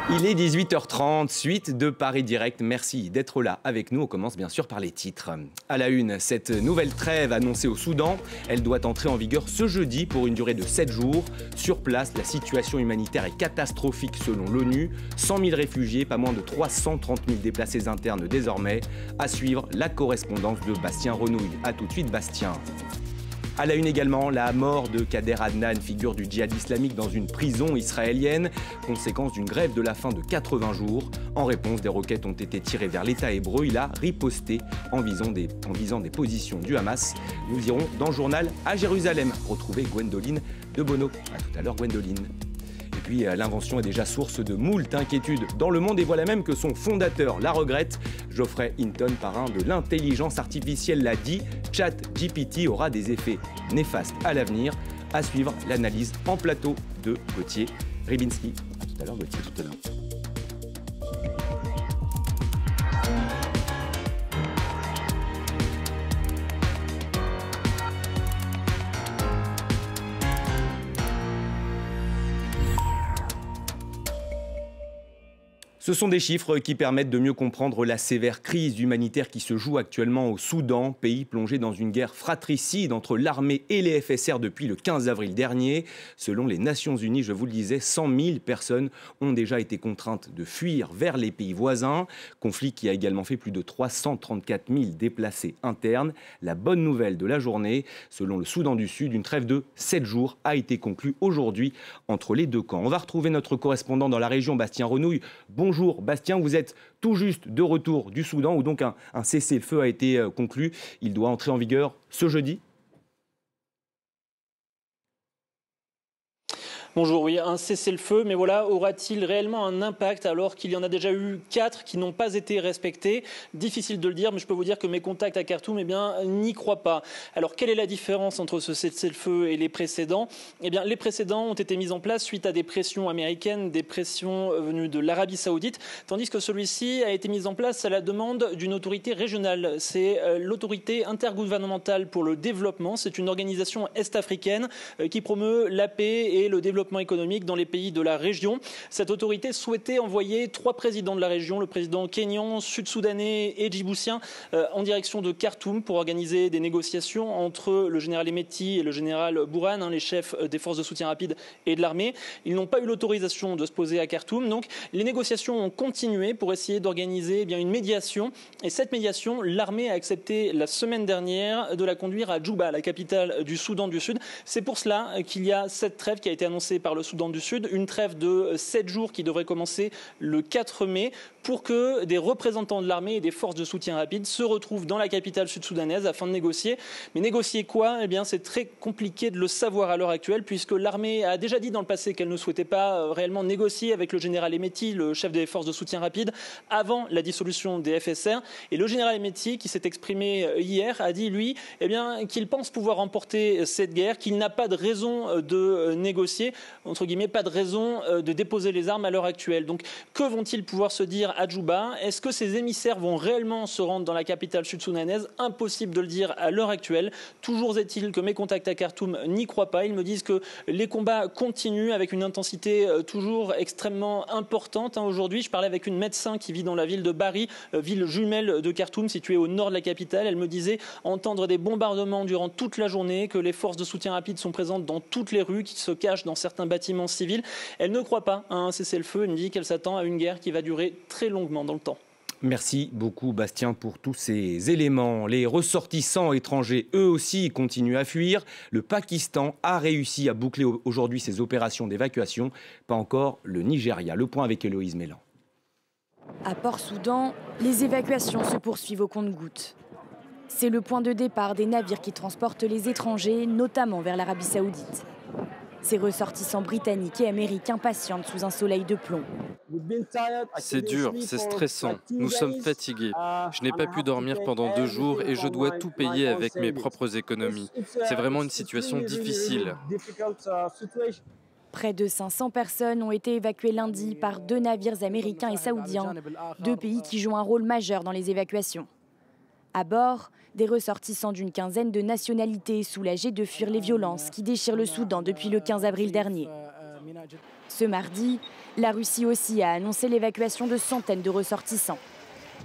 Il est 18h30, suite de Paris Direct. Merci d'être là avec nous. On commence bien sûr par les titres. À la une, cette nouvelle trêve annoncée au Soudan, elle doit entrer en vigueur ce jeudi pour une durée de 7 jours. Sur place, la situation humanitaire est catastrophique selon l'ONU. 100 000 réfugiés, pas moins de 330 000 déplacés internes désormais. À suivre, la correspondance de Bastien Renouille. A tout de suite, Bastien. À la une également, la mort de Kader Adnan, figure du djihad islamique dans une prison israélienne, conséquence d'une grève de la faim de 80 jours. En réponse, des roquettes ont été tirées vers l'État hébreu. Il a riposté en visant des positions du Hamas. Nous irons dans le journal à Jérusalem retrouver Gwendoline de Bono. A tout à l'heure, Gwendoline. Et puis l'invention est déjà source de moult inquiétudes dans le monde et voilà même que son fondateur la regrette. Geoffrey Hinton, parrain de l'intelligence artificielle, l'a dit, ChatGPT aura des effets néfastes à l'avenir. À suivre l'analyse en plateau de Gauthier Ribinski. A tout à l'heure, Gauthier, tout à l'heure. Ce sont des chiffres qui permettent de mieux comprendre la sévère crise humanitaire qui se joue actuellement au Soudan, pays plongé dans une guerre fratricide entre l'armée et les FSR depuis le 15 avril dernier. Selon les Nations Unies, je vous le disais, 100 000 personnes ont déjà été contraintes de fuir vers les pays voisins. Conflit qui a également fait plus de 334 000 déplacés internes. La bonne nouvelle de la journée, selon le Soudan du Sud, une trêve de 7 jours a été conclue aujourd'hui entre les deux camps. On va retrouver notre correspondant dans la région, Bastien Renouille. Bonjour Bastien, vous êtes tout juste de retour du Soudan où donc un cessez-le-feu a été conclu. Il doit entrer en vigueur ce jeudi. Bonjour, oui, un cessez-le-feu, mais voilà, aura-t-il réellement un impact alors qu'il y en a déjà eu 4 qui n'ont pas été respectés? Difficile de le dire, mais je peux vous dire que mes contacts à Khartoum, n'y croient pas. Alors, quelle est la différence entre ce cessez-le-feu et les précédents? Eh bien, les précédents ont été mis en place suite à des pressions américaines, des pressions venues de l'Arabie Saoudite, tandis que celui-ci a été mis en place à la demande d'une autorité régionale. C'est l'autorité intergouvernementale pour le développement. C'est une organisation est-africaine qui promeut la paix et le développement économique dans les pays de la région. Cette autorité souhaitait envoyer 3 présidents de la région, le président kényan, sud-soudanais et djiboutien, en direction de Khartoum pour organiser des négociations entre le général Hemeti et le général Bourhan, les chefs des forces de soutien rapide et de l'armée. Ils n'ont pas eu l'autorisation de se poser à Khartoum, donc les négociations ont continué pour essayer d'organiser une médiation. Et cette médiation, l'armée a accepté la semaine dernière de la conduire à Djouba, la capitale du Soudan du Sud. C'est pour cela qu'il y a cette trêve qui a été annoncée par le Soudan du Sud, une trêve de 7 jours qui devrait commencer le 4 mai pour que des représentants de l'armée et des forces de soutien rapide se retrouvent dans la capitale sud-soudanaise afin de négocier. Mais négocier quoi? Eh bien, c'est très compliqué de le savoir à l'heure actuelle puisque l'armée a déjà dit dans le passé qu'elle ne souhaitait pas réellement négocier avec le général Hemeti, le chef des forces de soutien rapide, avant la dissolution des FSR. Et le général Hemeti, qui s'est exprimé hier, a dit, lui, qu'il pense pouvoir remporter cette guerre, qu'il n'a pas de raison de négocier, entre guillemets, pas de raison de déposer les armes à l'heure actuelle. Donc, que vont-ils pouvoir se dire à Djouba? Est-ce que ces émissaires vont réellement se rendre dans la capitale sud-soudanaise? Impossible de le dire à l'heure actuelle. Toujours est-il que mes contacts à Khartoum n'y croient pas. Ils me disent que les combats continuent avec une intensité toujours extrêmement importante. Aujourd'hui, je parlais avec une médecin qui vit dans la ville de Bari, ville jumelle de Khartoum, située au nord de la capitale. Elle me disait entendre des bombardements durant toute la journée, que les forces de soutien rapide sont présentes dans toutes les rues, qui se cachent dans certains bâtiments civils. Elle ne croit pas à un cessez-le-feu. Elle me dit qu'elle s'attend à une guerre qui va durer très longuement dans le temps. Merci beaucoup Bastien pour tous ces éléments. Les ressortissants étrangers, eux aussi, continuent à fuir. Le Pakistan a réussi à boucler aujourd'hui ses opérations d'évacuation. Pas encore le Nigeria. Le point avec Héloïse Mélan. À Port-Soudan, les évacuations se poursuivent au compte-gouttes. C'est le point de départ des navires qui transportent les étrangers, notamment vers l'Arabie Saoudite. Ces ressortissants britanniques et américains patientent sous un soleil de plomb. C'est dur, c'est stressant. Nous sommes fatigués. Je n'ai pas pu dormir pendant 2 jours et je dois tout payer avec mes propres économies. C'est vraiment une situation difficile. Près de 500 personnes ont été évacuées lundi par 2 navires américains et saoudiens, 2 pays qui jouent un rôle majeur dans les évacuations. À bord, des ressortissants d'une quinzaine de nationalités soulagés de fuir les violences qui déchirent le Soudan depuis le 15 avril dernier. Ce mardi, la Russie aussi a annoncé l'évacuation de centaines de ressortissants.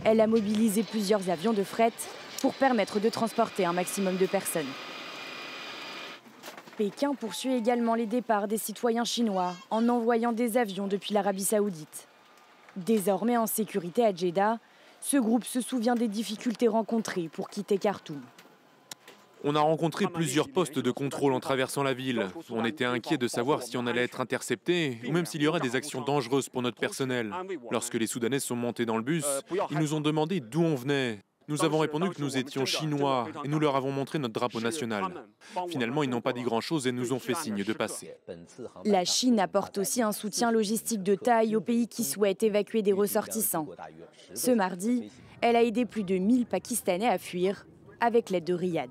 Elle a mobilisé plusieurs avions de fret pour permettre de transporter un maximum de personnes. Pékin poursuit également les départs des citoyens chinois en envoyant des avions depuis l'Arabie saoudite. Désormais en sécurité à Jeddah, ce groupe se souvient des difficultés rencontrées pour quitter Khartoum. On a rencontré plusieurs postes de contrôle en traversant la ville. On était inquiets de savoir si on allait être intercepté ou même s'il y aurait des actions dangereuses pour notre personnel. Lorsque les Soudanais sont montés dans le bus, ils nous ont demandé d'où on venait. Nous avons répondu que nous étions chinois et nous leur avons montré notre drapeau national. Finalement, ils n'ont pas dit grand-chose et nous ont fait signe de passer. La Chine apporte aussi un soutien logistique de taille aux pays qui souhaitent évacuer des ressortissants. Ce mardi, elle a aidé plus de 1000 Pakistanais à fuir avec l'aide de Riyad.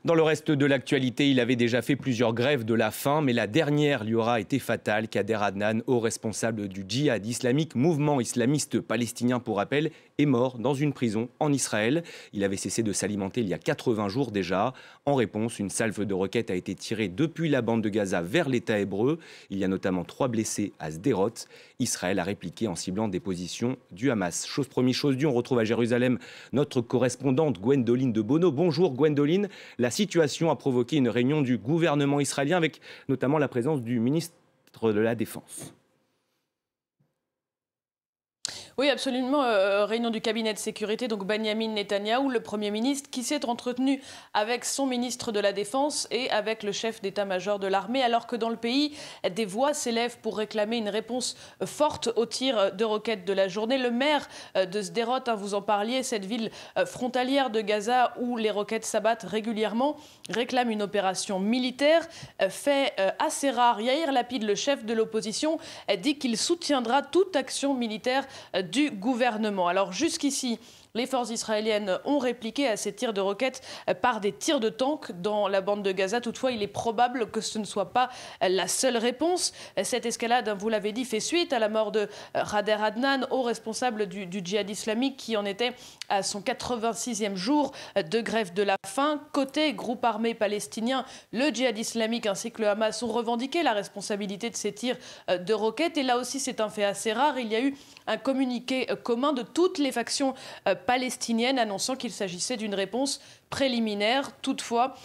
Dans le reste de l'actualité, il avait déjà fait plusieurs grèves de la faim, mais la dernière lui aura été fatale. Kader Adnan, haut responsable du djihad islamique, mouvement islamiste palestinien pour rappel, est mort dans une prison en Israël. Il avait cessé de s'alimenter il y a 80 jours déjà. En réponse, une salve de roquettes a été tirée depuis la bande de Gaza vers l'État hébreu. Il y a notamment 3 blessés à Sderot. Israël a répliqué en ciblant des positions du Hamas. Chose promise, chose due, on retrouve à Jérusalem notre correspondante Gwendoline de Bono. Bonjour Gwendoline. La situation a provoqué une réunion du gouvernement israélien avec notamment la présence du ministre de la Défense. Oui, absolument. Réunion du cabinet de sécurité, donc Benyamin Netanyahou, le Premier ministre, qui s'est entretenu avec son ministre de la Défense et avec le chef d'état-major de l'armée, alors que dans le pays, des voix s'élèvent pour réclamer une réponse forte aux tirs de roquettes de la journée. Le maire de Sderot, vous en parliez, cette ville frontalière de Gaza où les roquettes s'abattent régulièrement, réclame une opération militaire, fait assez rare. Yair Lapid, le chef de l'opposition, dit qu'il soutiendra toute action militaire du gouvernement. Alors jusqu'ici, les forces israéliennes ont répliqué à ces tirs de roquettes par des tirs de tanks dans la bande de Gaza. Toutefois, il est probable que ce ne soit pas la seule réponse. Cette escalade, vous l'avez dit, fait suite à la mort de Kader Adnan, haut responsable du djihad islamique, qui en était à son 86e jour de grève de la faim. Côté groupe armé palestinien, le djihad islamique ainsi que le Hamas ont revendiqué la responsabilité de ces tirs de roquettes. Et là aussi, c'est un fait assez rare. Il y a eu un communiqué commun de toutes les factions palestiniennes annonçant qu'il s'agissait d'une réponse préliminaire. Toutefois,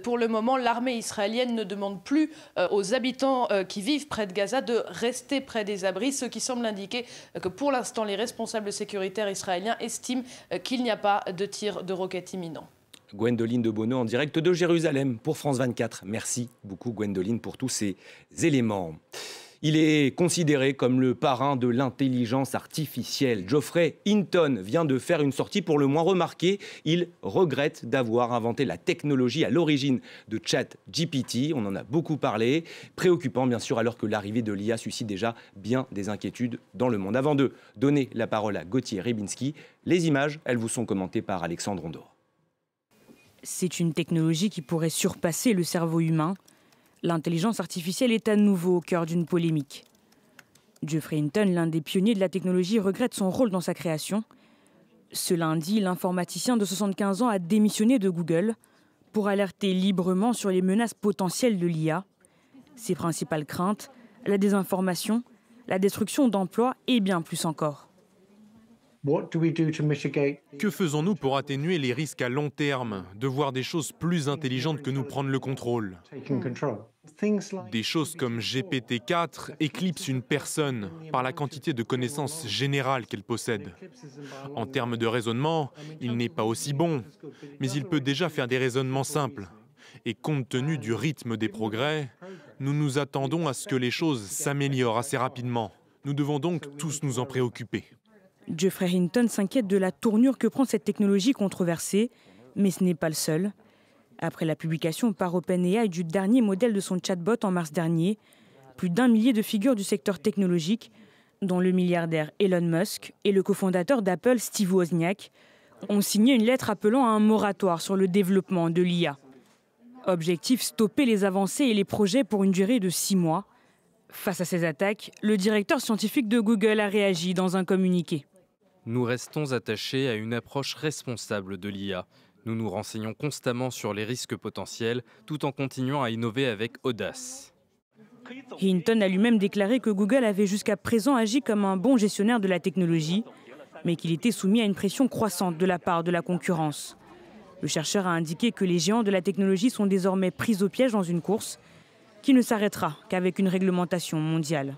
pour le moment, l'armée israélienne ne demande plus aux habitants qui vivent près de Gaza de rester près des abris, ce qui semble indiquer que pour l'instant, les responsables sécuritaires israéliens estiment qu'il n'y a pas de tir de roquettes imminent. Gwendoline de Bono en direct de Jérusalem pour France 24. Merci beaucoup Gwendoline pour tous ces éléments. Il est considéré comme le parrain de l'intelligence artificielle. Geoffrey Hinton vient de faire une sortie pour le moins remarquée. Il regrette d'avoir inventé la technologie à l'origine de ChatGPT. On en a beaucoup parlé. Préoccupant, bien sûr, alors que l'arrivée de l'IA suscite déjà bien des inquiétudes dans le monde. Avant de donner la parole à Gauthier Rybinski, les images, elles vous sont commentées par Alexandre Ondor. C'est une technologie qui pourrait surpasser le cerveau humain. L'intelligence artificielle est à nouveau au cœur d'une polémique. Geoffrey Hinton, l'un des pionniers de la technologie, regrette son rôle dans sa création. Ce lundi, l'informaticien de 75 ans a démissionné de Google pour alerter librement sur les menaces potentielles de l'IA. Ses principales craintes, la désinformation, la destruction d'emplois et bien plus encore. Que faisons-nous pour atténuer les risques à long terme, de voir des choses plus intelligentes que nous prendre le contrôle ? Des choses comme GPT-4 éclipsent une personne par la quantité de connaissances générales qu'elle possède. En termes de raisonnement, il n'est pas aussi bon, mais il peut déjà faire des raisonnements simples. Et compte tenu du rythme des progrès, nous nous attendons à ce que les choses s'améliorent assez rapidement. Nous devons donc tous nous en préoccuper. Geoffrey Hinton s'inquiète de la tournure que prend cette technologie controversée, mais ce n'est pas le seul. Après la publication par OpenAI du dernier modèle de son chatbot en mars dernier, plus d'1 millier de figures du secteur technologique, dont le milliardaire Elon Musk et le cofondateur d'Apple Steve Wozniak, ont signé une lettre appelant à un moratoire sur le développement de l'IA. Objectif, stopper les avancées et les projets pour une durée de 6 mois. Face à ces attaques, le directeur scientifique de Google a réagi dans un communiqué. Nous restons attachés à une approche responsable de l'IA. Nous nous renseignons constamment sur les risques potentiels tout en continuant à innover avec audace. Hinton a lui-même déclaré que Google avait jusqu'à présent agi comme un bon gestionnaire de la technologie, mais qu'il était soumis à une pression croissante de la part de la concurrence. Le chercheur a indiqué que les géants de la technologie sont désormais pris au piège dans une course qui ne s'arrêtera qu'avec une réglementation mondiale.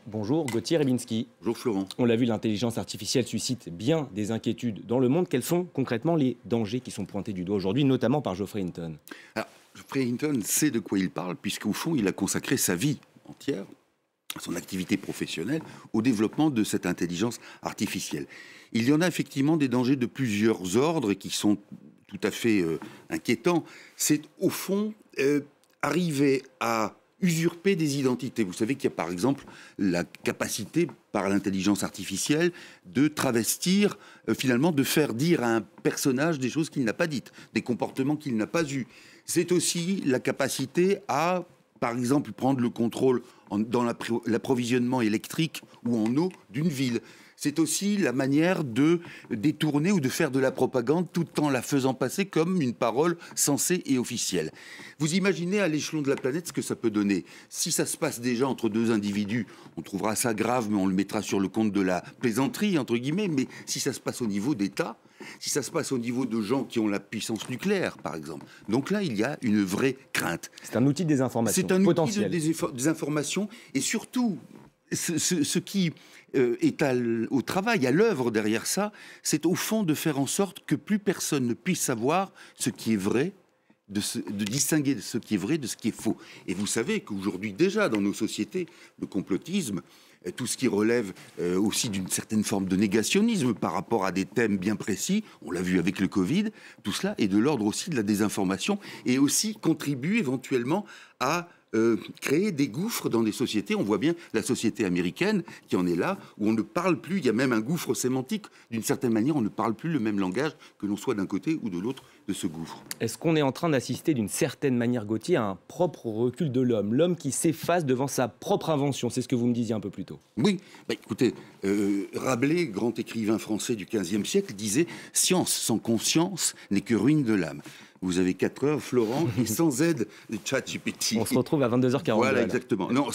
Bonjour Gauthier Rybinski. Bonjour Florent. On l'a vu, l'intelligence artificielle suscite bien des inquiétudes dans le monde. Quels sont concrètement les dangers qui sont pointés du doigt aujourd'hui, notamment par Geoffrey Hinton? Alors, Geoffrey Hinton sait de quoi il parle, puisqu'au fond, il a consacré sa vie entière, son activité professionnelle, au développement de cette intelligence artificielle. Il y en a effectivement des dangers de plusieurs ordres qui sont tout à fait inquiétants. C'est au fond arriver à usurper des identités. Vous savez qu'il y a par exemple la capacité par l'intelligence artificielle de travestir, finalement de faire dire à un personnage des choses qu'il n'a pas dites, des comportements qu'il n'a pas eus. C'est aussi la capacité à, par exemple, prendre le contrôle dans l'approvisionnement électrique ou en eau d'une ville. C'est aussi la manière de détourner ou de faire de la propagande tout en la faisant passer comme une parole sensée et officielle. Vous imaginez à l'échelon de la planète ce que ça peut donner. Si ça se passe déjà entre deux individus, on trouvera ça grave, mais on le mettra sur le compte de la plaisanterie, entre guillemets. Mais si ça se passe au niveau d'État, si ça se passe au niveau de gens qui ont la puissance nucléaire, par exemple. Donc là, il y a une vraie crainte. C'est un outil de désinformation potentiel. C'est un outil de désinformation et surtout, ce qui est au travail, à l'œuvre derrière ça, c'est au fond de faire en sorte que plus personne ne puisse savoir ce qui est vrai, de distinguer ce qui est vrai de ce qui est faux. Et vous savez qu'aujourd'hui déjà, dans nos sociétés, le complotisme, tout ce qui relève aussi d'une certaine forme de négationnisme par rapport à des thèmes bien précis, on l'a vu avec le Covid, tout cela est de l'ordre aussi de la désinformation et aussi contribue éventuellement à créer des gouffres dans des sociétés. On voit bien la société américaine qui en est là, où on ne parle plus, il y a même un gouffre sémantique. D'une certaine manière, on ne parle plus le même langage, que l'on soit d'un côté ou de l'autre de ce gouffre. Est-ce qu'on est en train d'assister d'une certaine manière, Gauthier, à un propre recul de l'homme? L'homme qui s'efface devant sa propre invention, c'est ce que vous me disiez un peu plus tôt. Oui, écoutez, Rabelais, grand écrivain français du XVe siècle, disait « Science sans conscience n'est que ruine de l'âme ». Vous avez 4 heures, Florent, et sans aide de ChatGPT. On se retrouve à 22h40. Voilà, exactement. Non,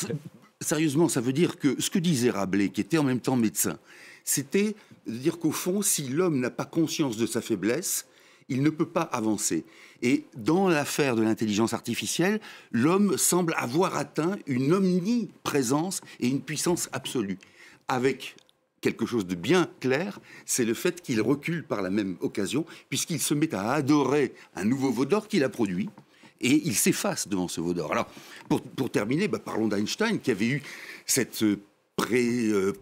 sérieusement, ça veut dire que ce que disait Rabelais, qui était en même temps médecin, c'était de dire qu'au fond, si l'homme n'a pas conscience de sa faiblesse, il ne peut pas avancer. Et dans l'affaire de l'intelligence artificielle, l'homme semble avoir atteint une omniprésence et une puissance absolue. Avec quelque chose de bien clair, c'est le fait qu'il recule par la même occasion, puisqu'il se met à adorer un nouveau veau d'or qu'il a produit, et il s'efface devant ce veau d'or. Alors, pour terminer, parlons d'Einstein, qui avait eu cette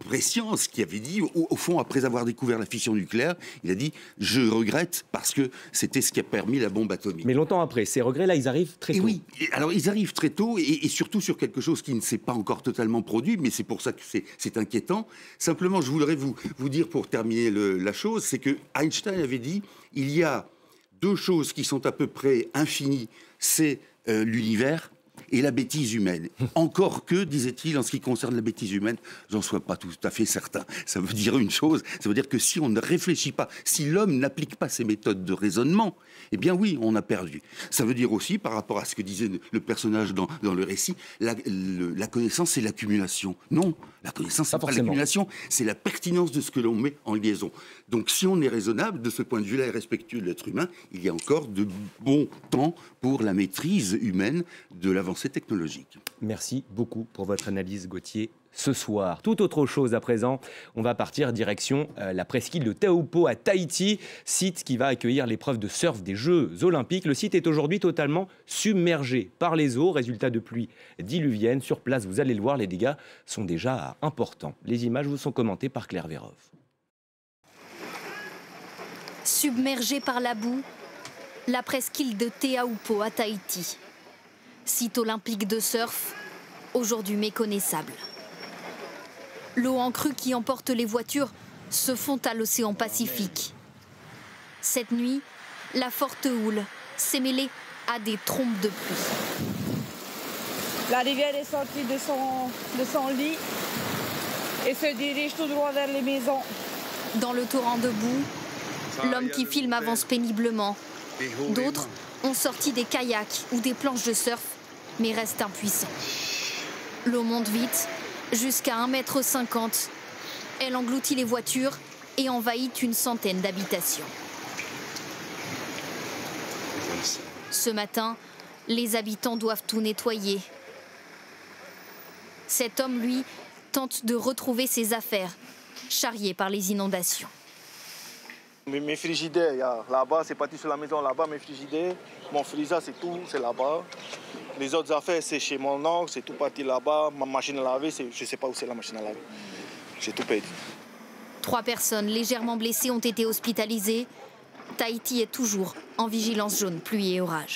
préscience, qui avait dit, au fond, après avoir découvert la fission nucléaire, il a dit « je regrette » parce que c'était ce qui a permis la bombe atomique. Mais longtemps après, ces regrets-là, ils arrivent très tôt. Et oui, alors ils arrivent très tôt, et surtout sur quelque chose qui ne s'est pas encore totalement produit, mais c'est pour ça que c'est inquiétant. Simplement, je voudrais vous dire, pour terminer la chose, c'est que Einstein avait dit « il y a 2 choses qui sont à peu près infinies, c'est l'univers » et la bêtise humaine. Encore que, disait-il, en ce qui concerne la bêtise humaine, j'en sois pas tout à fait certain. Ça veut dire une chose, ça veut dire que si on ne réfléchit pas, si l'homme n'applique pas ses méthodes de raisonnement, eh bien oui, on a perdu. Ça veut dire aussi, par rapport à ce que disait le personnage dans le récit, la connaissance, c'est l'accumulation. Non, la connaissance, c'est pas l'accumulation, c'est la pertinence de ce que l'on met en liaison. Donc si on est raisonnable, de ce point de vue-là, et respectueux de l'être humain, il y a encore de bons temps pour la maîtrise humaine de l'avancée technologique. Merci beaucoup pour votre analyse, Gauthier. Ce soir, tout autre chose à présent, on va partir direction la presqu'île de Taupo à Tahiti, site qui va accueillir l'épreuve de surf des Jeux Olympiques. Le site est aujourd'hui totalement submergé par les eaux, résultat de pluies diluviennes. Sur place, vous allez le voir, les dégâts sont déjà importants. Les images vous sont commentées par Claire Vérov. Submergée par la boue, la presqu'île de Taupo à Tahiti. Site olympique de surf, aujourd'hui méconnaissable. L'eau en crue qui emporte les voitures se fond à l'océan Pacifique. Cette nuit, la forte houle s'est mêlée à des trompes de pluie. La rivière est sortie de son lit et se dirige tout droit vers les maisons. Dans le torrent de boue, l'homme qui filme avance péniblement. D'autres ont sorti des kayaks ou des planches de surf, mais restent impuissants. L'eau monte vite, jusqu'à 1,50 m. Elle engloutit les voitures et envahit une centaine d'habitations. Ce matin, les habitants doivent tout nettoyer. Cet homme, lui, tente de retrouver ses affaires, charriées par les inondations. Mes frigidaires, là-bas, c'est parti sur la maison là-bas, mes frigidaires. Mon freezer, c'est tout, c'est là-bas. Les autres affaires, c'est chez mon oncle, c'est tout parti là-bas. Ma machine à laver, je ne sais pas où c'est la machine à laver. J'ai tout perdu. 3 personnes légèrement blessées ont été hospitalisées. Tahiti est toujours en vigilance jaune pluie et orage.